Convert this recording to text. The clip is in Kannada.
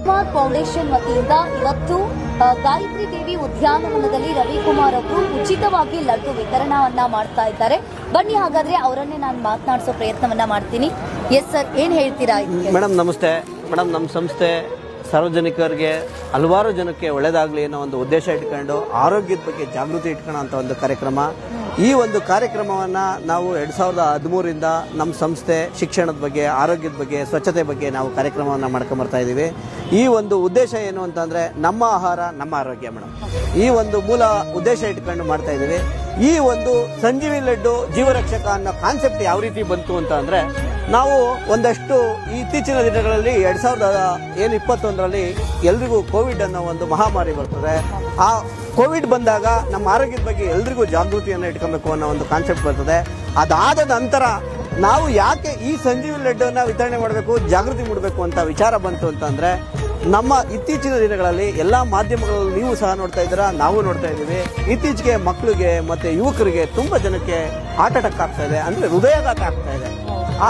ಆಯುಷ್ಮಾನ್ ಫೌಂಡೇಶನ್ ವತಿಯಿಂದ ಇವತ್ತು ಗಾಯತ್ರಿ ದೇವಿ ಉದ್ಯಾನವನದಲ್ಲಿ ರವಿಕುಮಾರ್ ಅವರು ಉಚಿತವಾಗಿ ಲಡ್ಡು ವಿತರಣವನ್ನ ಮಾಡ್ತಾ ಇದ್ದಾರೆ. ಬನ್ನಿ ಹಾಗಾದ್ರೆ ಅವರನ್ನೇ ನಾನು ಮಾತನಾಡಿಸೋ ಪ್ರಯತ್ನವನ್ನ ಮಾಡ್ತೀನಿ. ಎಸ್ ಸರ್, ಏನ್ ಹೇಳ್ತೀರಾ? ಮೇಡಮ್ ನಮಸ್ತೆ. ಮೇಡಮ್, ನಮ್ಮ ಸಂಸ್ಥೆ ಸಾರ್ವಜನಿಕರಿಗೆ ಹಲವಾರು ಜನಕ್ಕೆ ಒಳ್ಳೆಯದಾಗಲಿ ಅನ್ನೋ ಒಂದು ಉದ್ದೇಶ ಇಟ್ಕೊಂಡು ಆರೋಗ್ಯದ ಬಗ್ಗೆ ಜಾಗೃತಿ ಇಟ್ಕೊಳ್ಳೋ ಅಂತ ಒಂದು ಕಾರ್ಯಕ್ರಮ. ಈ ಒಂದು ಕಾರ್ಯಕ್ರಮವನ್ನು ನಾವು 2013ರಿಂದ ನಮ್ಮ ಸಂಸ್ಥೆ ಶಿಕ್ಷಣದ ಬಗ್ಗೆ, ಆರೋಗ್ಯದ ಬಗ್ಗೆ, ಸ್ವಚ್ಛತೆ ಬಗ್ಗೆ ನಾವು ಕಾರ್ಯಕ್ರಮವನ್ನು ಮಾಡ್ಕೊಂಬರ್ತಾ ಇದ್ದೀವಿ. ಈ ಒಂದು ಉದ್ದೇಶ ಏನು ಅಂತಂದರೆ ನಮ್ಮ ಆಹಾರ ನಮ್ಮ ಆರೋಗ್ಯ ಮೇಡಮ್. ಈ ಒಂದು ಮೂಲ ಉದ್ದೇಶ ಇಟ್ಕೊಂಡು ಮಾಡ್ತಾ ಇದ್ದೀವಿ. ಈ ಒಂದು ಸಂಜೀವಿ ಲಡ್ಡು ಜೀವರಕ್ಷಕ ಅನ್ನೋ ಕಾನ್ಸೆಪ್ಟ್ ಯಾವ ರೀತಿ ಬಂತು ಅಂತ ಅಂದರೆ, ನಾವು ಒಂದಷ್ಟು ಇತ್ತೀಚಿನ ದಿನಗಳಲ್ಲಿ 2021ರಲ್ಲಿ ಎಲ್ರಿಗೂ ಕೋವಿಡ್ ಅನ್ನೋ ಒಂದು ಮಹಾಮಾರಿ ಬರ್ತದೆ. ಆ ಕೋವಿಡ್ ಬಂದಾಗ ನಮ್ಮ ಆರೋಗ್ಯದ ಬಗ್ಗೆ ಎಲ್ರಿಗೂ ಜಾಗೃತಿಯನ್ನು ಇಟ್ಕೊಬೇಕು ಅನ್ನೋ ಒಂದು ಕಾನ್ಸೆಪ್ಟ್ ಬರ್ತದೆ. ಅದಾದ ನಂತರ ನಾವು ಯಾಕೆ ಈ ಸಂಜೀವಿ ಲಡ್ಡನ್ನು ವಿತರಣೆ ಮಾಡಬೇಕು, ಜಾಗೃತಿ ಮಾಡಬೇಕು ಅಂತ ವಿಚಾರ ಬಂತು ಅಂತಂದರೆ, ನಮ್ಮ ಇತ್ತೀಚಿನ ದಿನಗಳಲ್ಲಿ ಎಲ್ಲ ಮಾಧ್ಯಮಗಳಲ್ಲಿ ನೀವು ಸಹ ನೋಡ್ತಾ ಇದ್ದೀರಾ, ನಾವು ನೋಡ್ತಾ ಇದ್ದೀವಿ. ಇತ್ತೀಚೆಗೆ ಮಕ್ಕಳಿಗೆ ಮತ್ತು ಯುವಕರಿಗೆ ತುಂಬ ಜನಕ್ಕೆ ಹಾರ್ಟ್ ಅಟ್ಯಾಕ್ ಆಗ್ತಾ ಇದೆ, ಅಂದರೆ ಹೃದಯಾಘಾತ ಆಗ್ತಾ ಇದೆ. ಆ